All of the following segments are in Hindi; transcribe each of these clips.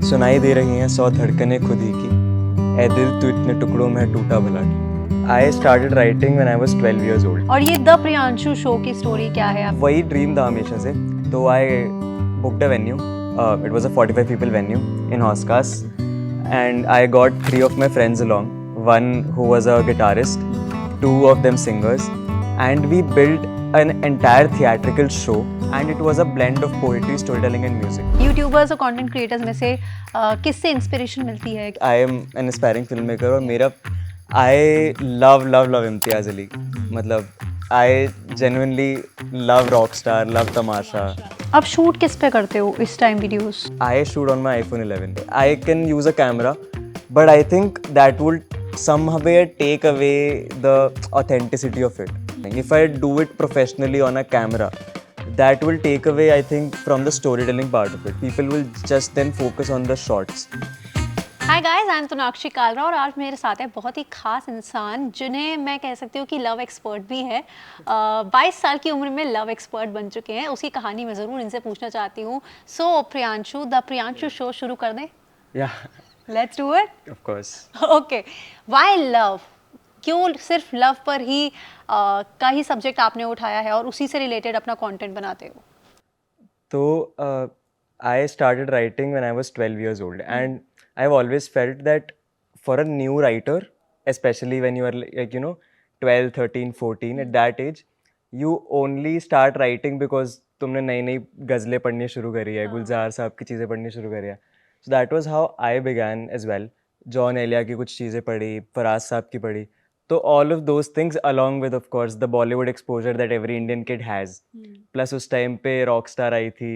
सुनाई दे रही हैं 100 धड़कनें खुद ही की, ए दिल तू इतने टुकड़ों में टूटा भला क्यों। I started writing when I was 12 years old। और ये द प्रियांशु शो की स्टोरी क्या है आप? वही ड्रीम था हमेशा से। तो आई booked a venue. It was a 45 people venue in Hoskas, and I got 3 of my friends along. One who was a guitarist, 2 of them singers, and we built an entire theatrical show, and it was a blend of poetry, storytelling and music. YouTubers और कंटेंट क्रिएटर्स में से किससे इंस्पिरेशन मिलती है? I am an aspiring filmmaker और मेरा I love इम्तियाज़ अली। मतलब I genuinely love Rockstar, love तमाशा। आप शूट किस पे करते हो इस time videos? I shoot on my iPhone 11. I can use a camera, but I think that would somehow take away the authenticity of it. If I do it professionally on a camera, that will take away, I think, from the storytelling part of it. People will just then focus on the shots. Hi guys, I am Tonakshi Kalra और आज मेरे साथ है बहुत ही खास इंसान जिन्हें मैं कह सकती हूँ कि लव एक्सपर्ट भी है। 22 साल की उम्र में लव एक्सपर्ट बन चुके हैं। उसकी कहानी मैं ज़रूर इनसे पूछना चाहती हूँ। सो प्रियांशु, द प्रियांशु शो शुरू कर दें? Yeah, let's do it. of course. Okay, why love? क्यों सिर्फ लव पर ही का ही सब्जेक्ट आपने उठाया है और उसी से रिलेटेड अपना कंटेंट बनाते हो? So I started writing when I was 12 years old, and I've always felt that for a new writer, especially when you are like 12, 13, 14, at that age, you only start writing because तुमने नई नई गज़लें पढ़नी शुरू करी है, गुलजार साहब की चीज़ें पढ़नी शुरू करी है. So that was how I began as well. Jaun Elia की कुछ चीज़ें पढ़ी, फराज साहब की पढ़ी. तो all of those things along with of course the Bollywood exposure that every Indian kid has. Plus उस टाइम पे Rockstar आई थी,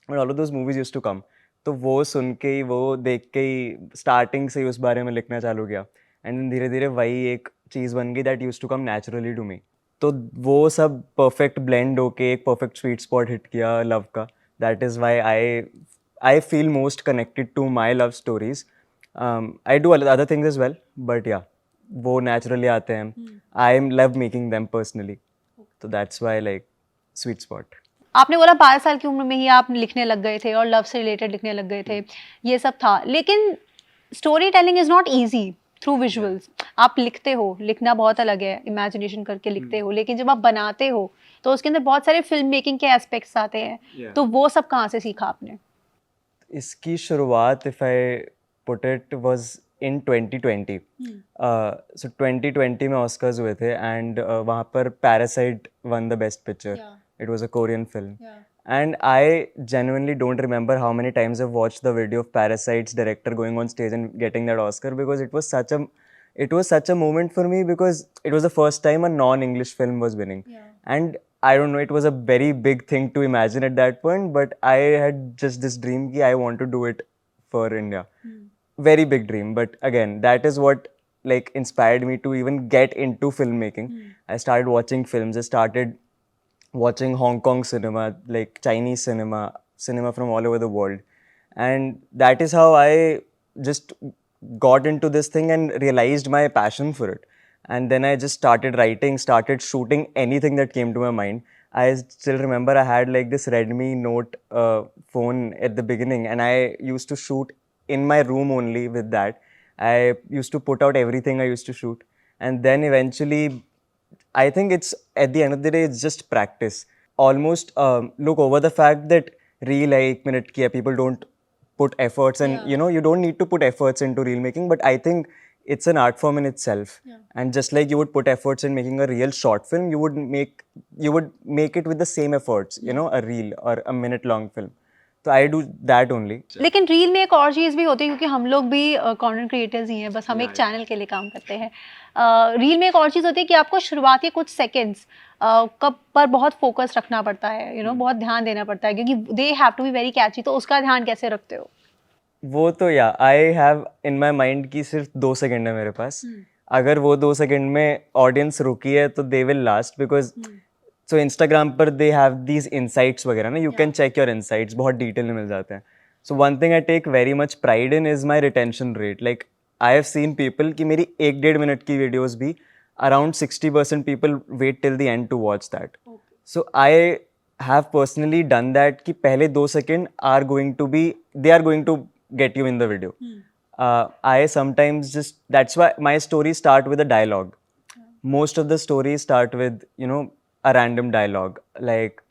and all of those movies used to come. तो वो सुन के ही, वो देख के ही स्टार्टिंग से ही उस बारे में लिखना चालू किया. एंड धीरे धीरे वही एक चीज़ बन गई that used to come naturally to me. तो वो सब परफेक्ट ब्लेंड होके एक परफेक्ट स्वीट स्पॉट हिट किया लव का. That is why I feel most connected to my love stories. I do other things as well, but yeah वो नेचुरली आते हैं. I love making them personally. तो that's why like sweet spot. आपने बोला 12 साल की उम्र में ही आप लिखने लग गए थे और लव से रिलेटेड लिखने लग गए थे, ये सब था। लेकिन story telling is not easy through visuals. आप लिखते हो, लिखना बहुत अलग है, इमेजिनेशन करके लिखते हो, लेकिन जब आप बनाते हो तो उसके अंदर बहुत सारे फिल्म मेकिंग के एस्पेक्ट्स आते हैं। तो वो सब कहाँ से सीखा आपने? इसकी शुरुआत if I put it was in 2020. सो 2020 में ऑस्कर्स हुए थे एंड वहाँ पर parasite one the best picture. It was a Korean film. Yeah. And I genuinely don't remember how many times I've watched the video of Parasite's director going on stage and getting that Oscar, because it was such a moment for me, because it was the first time a non-English film was winning. Yeah. And I don't know, it was a very big thing to imagine at that point, but I had just this dream that I want to do it for India. Very big dream, but again, that is what like inspired me to even get into filmmaking. I started watching films. I started watching Hong Kong cinema, like Chinese cinema from all over the world. And that is how I just got into this thing and realized my passion for it. And then I just started writing, started shooting anything that came to my mind. I still remember I had like this Redmi Note phone at the beginning, and I used to shoot in my room only with that. I used to put out everything I used to shoot. And then eventually, I think it's at the end of the day, it's just practice. Almost look over the fact that reel hai 1 minute ki hai, people don't put efforts, and you don't need to put efforts into reel making, but I think it's an art form in itself. And just like you would put efforts in making a real short film, you would make it with the same efforts, a reel or a minute long film. तो आई डू दैट ओनली. लेकिन रील में एक और चीज़ भी होती है, क्योंकि हम लोग भी कंटेंट क्रिएटर्स ही हैं, बस हम एक चैनल के लिए काम करते हैं। रील में एक और चीज़ होती है कि आपको शुरुआती कुछ सेकंड्स कब पर बहुत फोकस रखना पड़ता है, बहुत ध्यान देना पड़ता है, क्योंकि they have to be very catchy. तो उसका ध्यान कैसे रखते हो? वो तो I have in my mind की सिर्फ 2 सेकंड है मेरे पास. अगर वो 2 सेकंड में ऑडियंस रुकी है तो they will last, because so Instagram पर दे हैव दीज इनसाइट्स वगैरह ना, you can check your insights, बहुत डिटेल में मिल जाते हैं. So one thing I take very much pride in is my retention rate. Like I have seen people कि मेरी 1-1.5 मिनट की वीडियोज़ भी around 60% people wait till the end to watch that. So I have personally done that कि पहले 2 second are going to get you in the video. I sometimes just, that's why my stories start with a dialogue. Most of the stories start with, you know, a random dialogue. Like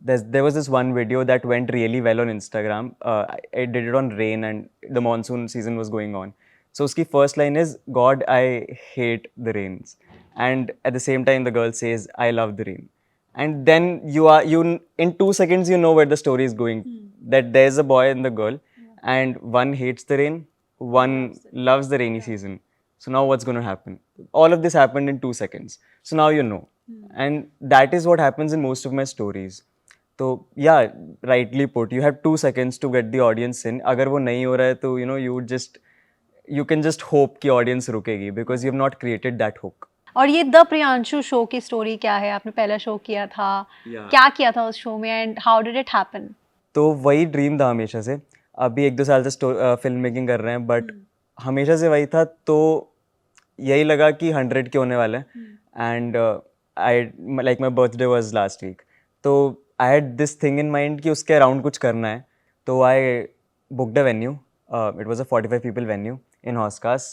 there was this one video that went really well on Instagram. I did it on rain and the monsoon season was going on. So uski first line is, God, I hate the rains. And at the same time, the girl says, I love the rain. And then you in 2 seconds, you know where the story is going. That there's a boy and the girl, and one hates the rain, one loves the rainy season. So now what's going to happen? All of this happened in 2 seconds. So now you know. And that is what happens in most of my stories. So yeah, rightly put, you have 2 seconds to get the audience in. अगर वो नहीं हो रहा है तो you can just hope कि audience रुकेगी because you have not created that hook. और ये द प्रियांशु शो की स्टोरी क्या है? आपने पहला शो किया था, क्या किया था उस शो में and how did it happen? तो वही ड्रीम था हमेशा से. अभी 1-2 साल से फिल्म मेकिंग कर रहे हैं, बट हमेशा से वही था. तो यही लगा कि 100 के होने वाले हैं. And I like my birthday was last week. तो I had this thing in mind कि उसके अराउंड कुछ करना है. तो I booked a venue. It was a 45 people venue in Hoskas.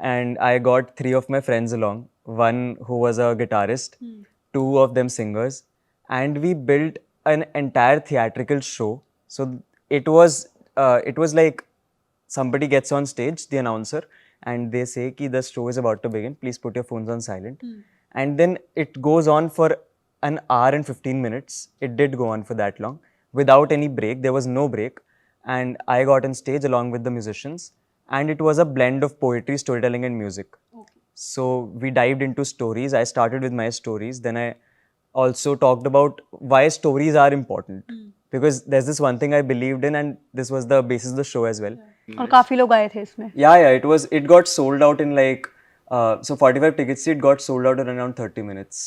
And I got 3 of my friends along. One who was a guitarist, 2 of them singers, and we built an entire theatrical show. So it was like somebody gets on stage, the announcer, and they say ki the show is about to begin. Please put your phones on silent. And then it goes on for an hour and 15 minutes. It did go on for that long without any break. There was no break. And I got on stage along with the musicians. And it was a blend of poetry, storytelling, and music. So we dived into stories. I started with my stories. Then I also talked about why stories are important. Because there's this one thing I believed in, and this was the basis of the show as well. और काफी लोग आए थे इसमें. Yeah, it got sold out in like, so 45 tickets, it got sold out in around 30 minutes.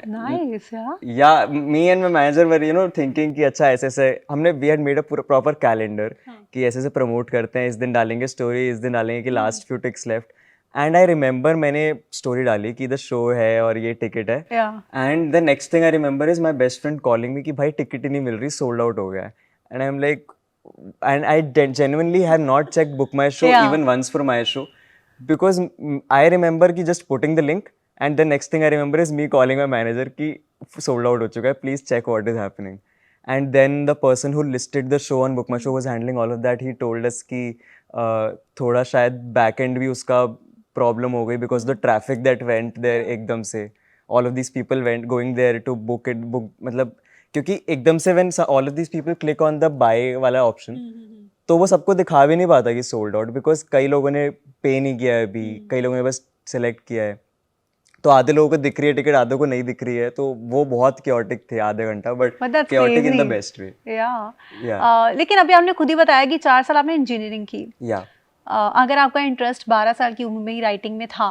Nice, yeah. Yeah, me and my manager were, you know, thinking कि अच्छा ऐसे हमने we had made a proper calendar कि ऐसे promote करते हैं, इस दिन डालेंगे story, इस दिन डालेंगे कि last few ticks left. And I remember मैंने story डाली कि the show है और ये ticket है. Yeah. And the next thing I remember is my best friend calling me कि भाई ticket ही नहीं मिल रही, sold out हो गया है. And I'm like, and I genuinely have not checked book my show even once for my show, because I remember कि just putting the link. And the next thing I remember is me calling my manager कि sold out हो चुका है, please check what is happening. And then the person who listed the show on Book My Show was handling all of that. He told us कि थोड़ा शायद back end भी उसका problem हो गई because the traffic that went there एकदम से, all of these people went going there to book मतलब क्योंकि एकदम से when all of these people click on the buy वाला option, तो वो सबको दिखा भी नहीं पाता कि sold out, because कई लोगों ने pay नहीं किया है अभी, कई लोगों ने बस select किया है. तो आधे लोगों को दिख रही है टिकट, आधे को नहीं दिख रही है. तो वो बहुत chaotic थे आधे घंटा, but chaotic in the best way. Yeah. लेकिन अभी आपने खुद ही बताया कि 4 साल आपने इंजीनियरिंग की. Yeah. अगर आपका इंटरेस्ट 12 साल की उम्र में ही राइटिंग में था,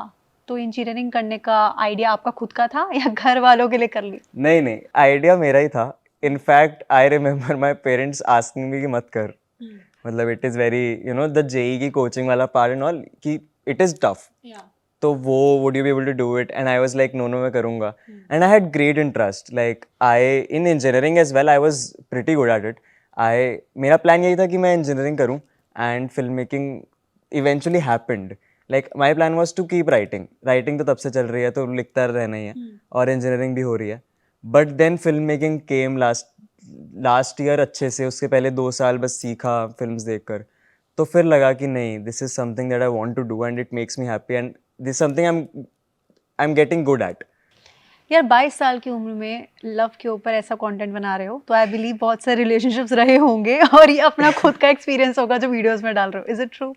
तो इंजीनियरिंग करने का आइडिया आपका खुद का था या घर वालों के लिए कर ली? नहीं, आइडिया मेरा ही था. In fact I remember my parents asking me कि मत कर. मतलब it is very, you know, the JEE की कोचिंग वाला पार्ट एंड ऑल, कि इट इज़ टफ. तो वो would you be able to do it, and I was like no मैं करूँगा. And I had great interest, like I in engineering as well, I was pretty good at it. मेरा प्लान यही था कि मैं इंजीनियरिंग करूँ, and film making eventually happened. Like my plan was to keep writing तो तब से चल रही है, तो लिखता रहना ही है, और इंजीनियरिंग भी हो रही है. But then film making came last year अच्छे से. उसके पहले 2 साल बस सीखा फिल्म्स देखकर. तो फिर लगा कि नहीं, this is something that I want to do and it makes me happy, and this is something I am getting good at. यार 22 साल की उम्र में लव के ऊपर ऐसा कंटेंट बना रहे हो, तो आई बिलीव बहुत सारे रिलेशनशिप्स रहे होंगे और ये अपना खुद का एक्सपीरियंस होगा जो वीडियोस में डाल रहे हो. Is it true?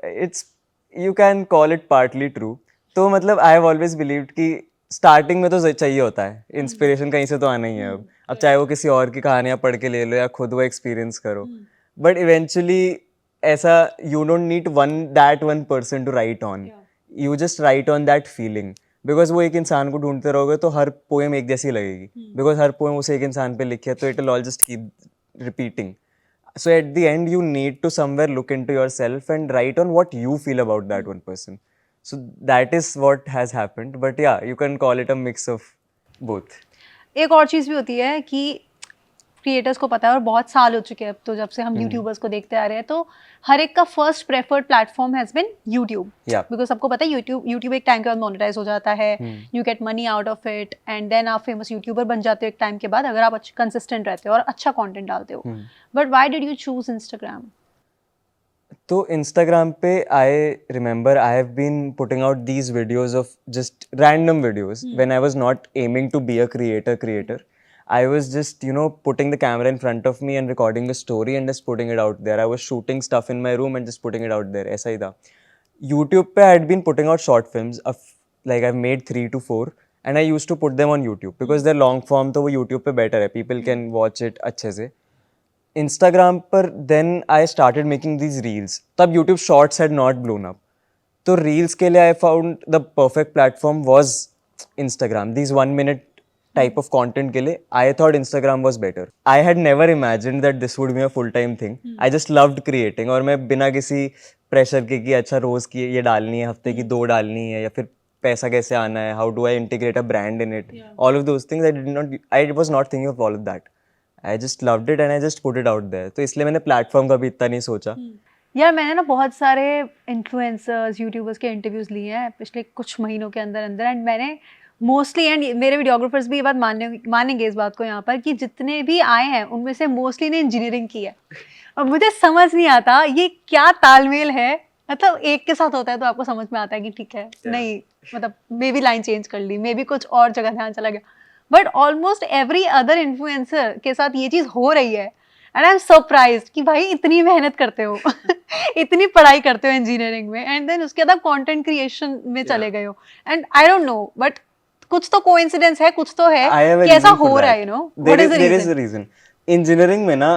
It's, you can call it partly true. तो मतलब आई हैव ऑलवेज बिलीव्ड कि स्टार्टिंग में तो चाहिए होता है इंस्पिरेशन, कहीं से तो आना ही है. अब चाहे वो किसी और की कहानियाँ पढ़ के ले लो या खुद वो एक्सपीरियंस करो, बट इवेंचुअली ऐसा you don't need one person to write on. You just write on that feeling, because वो एक इंसान को ढूंढते रहोगे तो हर पोएम एक जैसी लगेगी, बिकॉज हर पोएम उसे एक इंसान पे लिखी है, तो it will all just keep repeating. So at the end, you need to somewhere look into yourself and write on what you feel about that one person. So that is what has happened. But yeah, you can call it a mix of both. एक और चीज़ भी होती है कि क्रिएटर्स को पता है और बहुत साल हो चुके हैं अब तो जब से हम यूट्यूबर्स को देखते आ रहे हैं, तो हर एक का first preferred platform has been YouTube, Yeah. Because सबको पता है यूट्यूब एक टाइम के बाद मोनेटाइज हो जाता है, you get money out of it and then आप फेमस यूट्यूबर बन जाते हो एक टाइम के बाद, अगर आप कंसिस्टेंट रहते हो और अच्छा कंटेंट डालते हो. But why did you choose Instagram? तो इंस्टाग्राम पे I remember I have been putting out these videos of just random videos when I was not aiming to be a creator. I was just, you know, putting the camera in front of me and recording the story and just putting it out there. I was shooting stuff in my room and just putting it out there. ऐसा ही था. YouTube पे I had been putting out short films of like I've made 3 to 4 and I used to put them on YouTube because they're long form, तो वो YouTube पे better है. People can watch it अच्छे से. Instagram पर then I started making these reels. तब YouTube Shorts had not blown up. तो reels के लिए I found the perfect platform was Instagram. These 1 minute type of content के लिए I thought Instagram was better. I had never imagined that this would be a full-time thing. I just loved creating और मैं बिना किसी प्रेशर के कि अच्छा रोज़ की ये डालनी है, हफ्ते की 2 डालनी है या फिर पैसा कैसे आना है, how do I integrate a brand in it, all of those things I was not thinking of all of that. I just loved it and I just put it out there. तो इसलिए मैंने प्लेटफॉर्म का भी इतना नहीं सोचा. यार मैंने ना बहुत सारे इन्फ्लुएंसर्स यूट्यूबर्स के इंटरव्यूज लिए हैं पिछले कुछ महीनों के अंदर अंदर, एंड मैंने मोस्टली, एंड मेरे वीडियोग्राफर्स भी ये बात मानेंगे इस बात को यहाँ पर, कि जितने भी आए हैं उनमें से मोस्टली ने इंजीनियरिंग की है. और मुझे समझ नहीं आता ये क्या तालमेल है. मतलब एक के साथ होता है तो आपको समझ में आता है कि ठीक है, नहीं मतलब मे बी लाइन चेंज कर ली, मे बी कुछ और जगह ध्यान चला गया, but almost every other influencer के साथ ये चीज़ हो रही है. एंड आई एम सरप्राइज्ड कि भाई इतनी मेहनत करते हो इतनी पढ़ाई करते हो इंजीनियरिंग में, एंड देन उसके बाद कंटेंट क्रिएशन में चले गए हो. And I don't know, but कुछ तो कोइंसिडेंस है, कुछ तो है कि ऐसा हो रहा है, you know. What is the reason? Engineering में ना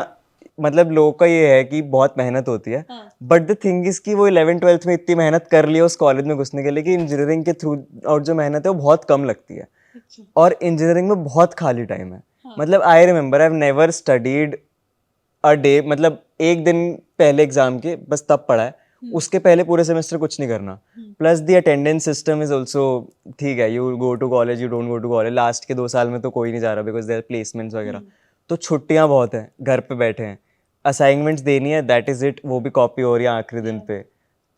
मतलब लोगों का ये है कि बहुत मेहनत होती है, बट द थिंग इज कि वो 11th-12th में इतनी मेहनत कर ली उस कॉलेज में घुसने के लिए कि इंजीनियरिंग के थ्रू और जो मेहनत है वो बहुत कम लगती है. और इंजीनियरिंग में बहुत खाली टाइम है. मतलब आई remember I have never studied a day, मतलब एक दिन पहले एग्जाम के बस तब पढ़ा है, उसके पहले पूरे सेमेस्टर कुछ नहीं करना. Plus the attendance system is also ठीक है, you go to college, you don't go to college. Last के 2 साल में तो कोई नहीं जा रहा बिकॉज देयर प्लेसमेंट्स वगैरह. तो छुट्टियां बहुत हैं, घर पे बैठे हैं, असाइनमेंट्स देनी है, दैट इज इट, वो भी कॉपी हो रही है आखिरी दिन पे.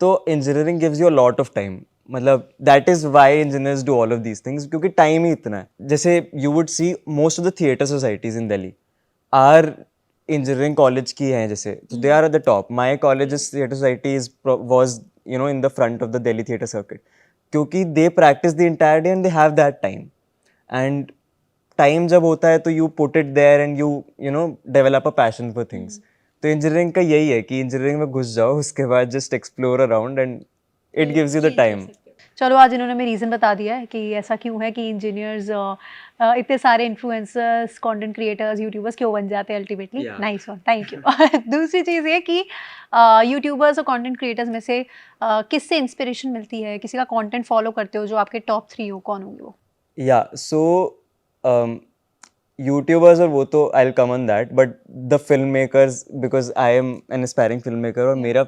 तो engineering gives you a lot of time. मतलब that is why engineers do all of these things, क्योंकि टाइम ही इतना है. जैसे you would see most of the theatre societies in Delhi are engineering college की हैं, जैसे they are at the top. My college theatre society was you know in the front of the Delhi theatre circuit, क्योंकि they practise the entire day and they have that time. And time जब होता है तो you put it there and you know develop a passion for things. तो इंजीनियरिंग का यही है कि इंजीनियरिंग में घुस जाओ, उसके बाद just explore around and it gives you the time. चलो आज इन्होंने हमें रीज़न बता दिया है कि ऐसा क्यों है कि इंजीनियर्स इतने सारे इन्फ्लुएंसर्स, कंटेंट क्रिएटर्स, यूट्यूबर्स क्यों बन जाते हैं ultimately. Nice one, thank you. दूसरी चीज़ ये कि यूट्यूबर्स और कंटेंट क्रिएटर्स में से किससे इंस्पिरेशन मिलती है, किसी का कंटेंट फॉलो करते हो जो आपके टॉप 3 हो, कौन होंगे वो? या सो यूट्यूबर्स और वो तो I will come on that, but the film makers, because I am an aspiring film maker और मेरा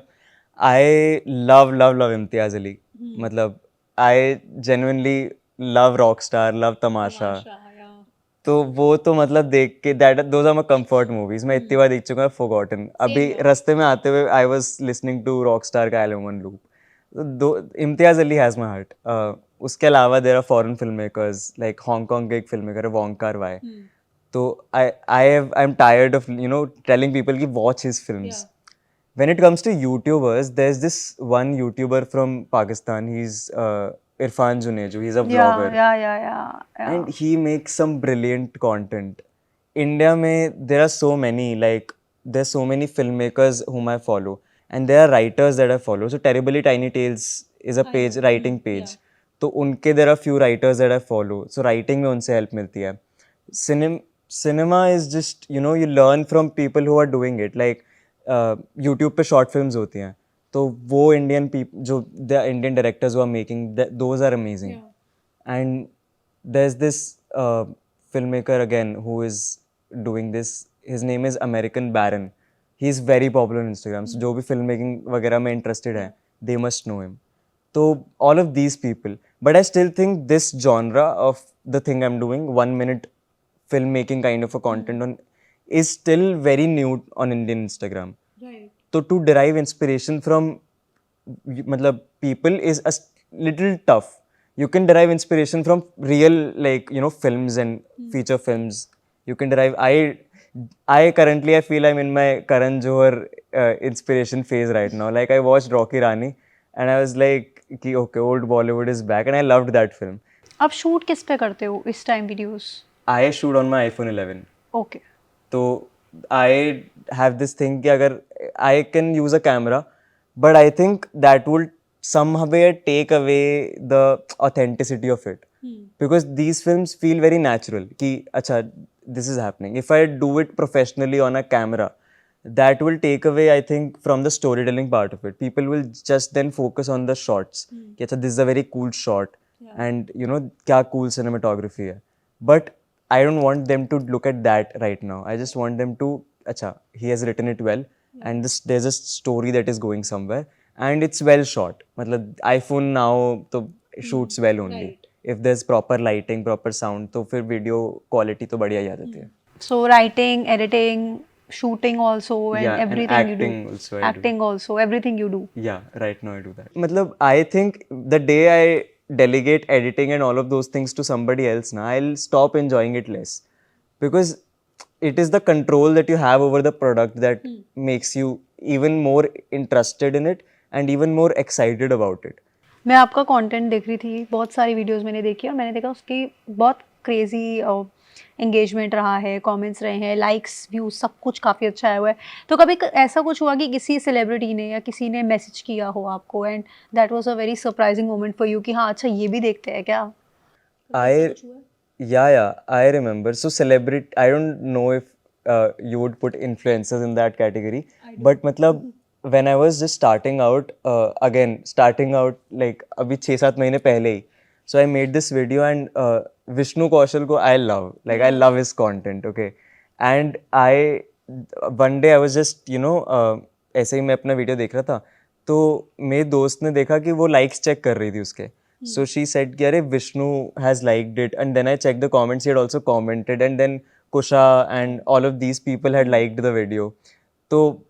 I love love love Imtiaz Ali. मतलब I genuinely love Rockstar, love Tamasha. तो वो तो मतलब देख के that those are my comfort movies. मैं इतनी बार देख चुका हूँ, फॉरगॉटन. अभी रास्ते में आते हुए I was listening to Rockstar का album on loop. Though Imtiaz Ali has my heart. उसके अलावा there are foreign film makers, like Hong Kong के एक फिल्म मेकर है वोंग कार वाई. तो I am tired of you know telling people की watch his films. When it comes to YouTubers, there's this one YouTuber from Pakistan. He's Irfan Junejo. He's a vlogger. Yeah. And he makes some brilliant content. India mein, there are so many, like, there's so many filmmakers whom I follow. And there are writers that I follow. So Terribly Tiny Tales is a page, writing page. तो उनके there are few writers that I follow. So writing में उनसे help मिलती है. Cinema is just, you know, you learn from people who are doing it. Like, YouTube पे शॉर्ट फिल्म्स होती हैं, तो वो इंडियन जो the Indian directors are making, those are amazing. And there is this film maker again who is doing this. His name is American Baron. He is very popular on Instagram. जो भी फिल्म मेकिंग वगैरह में इंटरेस्टेड है, दे मस्ट नो हिम. तो all of these people, but I still think this genre of the thing I am doing, 1 minute film making kind of a content on is still very new on Indian Instagram. Right. So to derive inspiration from matlab people is little tough. You can derive inspiration from real, like, you know, films and feature films. You can derive. I currently I feel I'm in my Karan Johar inspiration phase right now. Like I watched Rocky Rani and I was like, कि, okay, old Bollywood is back, and I loved that film. आप शूट किस पे करते हो इस time videos? I shoot on my iPhone 11. Okay. तो I have this thing कि अगर I can use a camera, but I think that would somewhere take away the authenticity of it. Because these films feel very natural कि अच्छा this is happening. If I do it professionally on a camera, that will take away, I think, from the storytelling part of it. People will just then focus on the shots. कि अच्छा this is a very cool shot, and you know क्या cool cinematography है. But I don't want them to look at that right now. I just want them to, acha, he has written it well, and there's a story that is going somewhere, and it's well shot. Matlab, iPhone now to shoots well only. If there's proper lighting, proper sound, तो फिर video quality तो बढ़िया ही आ जाती है. So writing, editing, shooting also, and Yeah, and everything you do. acting also I do. Acting also, everything you do. Yeah, right now I do that. Matlab, I think the day I delegate editing and all of those things to somebody else, na, I'll stop enjoying it less. Because it is the control that you have over the product that makes you even more interested in it and even more excited about it. मैं आपका कंटेंट देख रही थी, बहुत सारी वीडियोस मैंने देखी और मैंने देखा उसकी बहुत क्रेजी एंगेजमेंट रहा है, कमेंट्स रहे हैं, लाइक्स, व्यूज, सब कुछ काफ़ी अच्छा आया हुआ है. तो कभी ऐसा कुछ हुआ कि किसी सेलिब्रिटी ने या किसी ने मैसेज किया हो आपको and that was a very surprising moment for you कि हाँ अच्छा ये भी देखते हैं क्या? I remember. So celebrity, I don't know if you would put influencers in that category, but matlab when I was just starting out, like अभी 6-7 महीने पहले ही, so I made this video and Vishnu Kaushal को I love, like I love his content, okay, and one day I was just, you know, ऐसे ही मैं अपना वीडियो देख रहा था, तो मेरे दोस्त ने देखा कि वो लाइक्स चेक कर रही थी उसके. So she said कि अरे Vishnu has liked it, and then I checked the comments, he had also commented, and then Kusha and all of these people had liked the video. So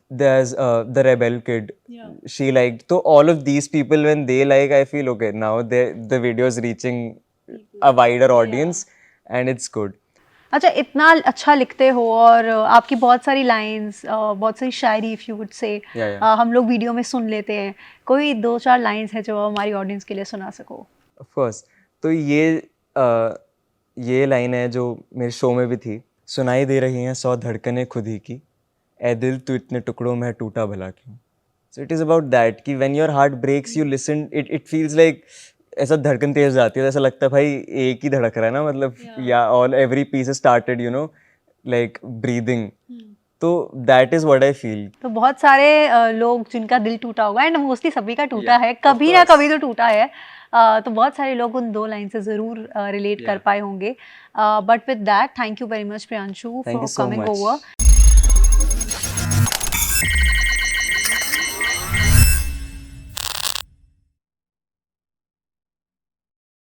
there's the Rebel Kid, she liked. So all of these people, when they like, I feel okay, now the video is reaching a wider audience and it's good. अच्छा, इतना अच्छा लिखते हो और आपकी बहुत सारी लाइंस, बहुत सारी शायरी, इफ़ यू वुड से, हम लोग वीडियो में सुन लेते हैं. कोई 2-4 लाइंस है जो हमारी ऑडियंस के लिए सुना सको? Of course. तो ये लाइन है जो मेरे शो में भी थी. सुनाई दे रही हैं 100 धड़कनें खुद ही की, ए दिल तू इतने टुकड़ों में टूटा भला क्यों. So it is about that कि when your heart breaks you listen, it feels like ऐसा धड़कन तेज जाती है, ऐसा लगता है भाई एक ही धड़क रहा है ना, मतलब yeah all every piece started, you know, like breathing. तो that is what I feel. तो बहुत सारे लोग जिनका दिल टूटा होगा, एंड मोस्टली सभी का टूटा है, कभी ना कभी तो टूटा है. तो बहुत सारे लोग उन 2 लाइन से ज़रूर रिलेट कर पाए होंगे. But with that, thank you very much Priyanshu for coming over.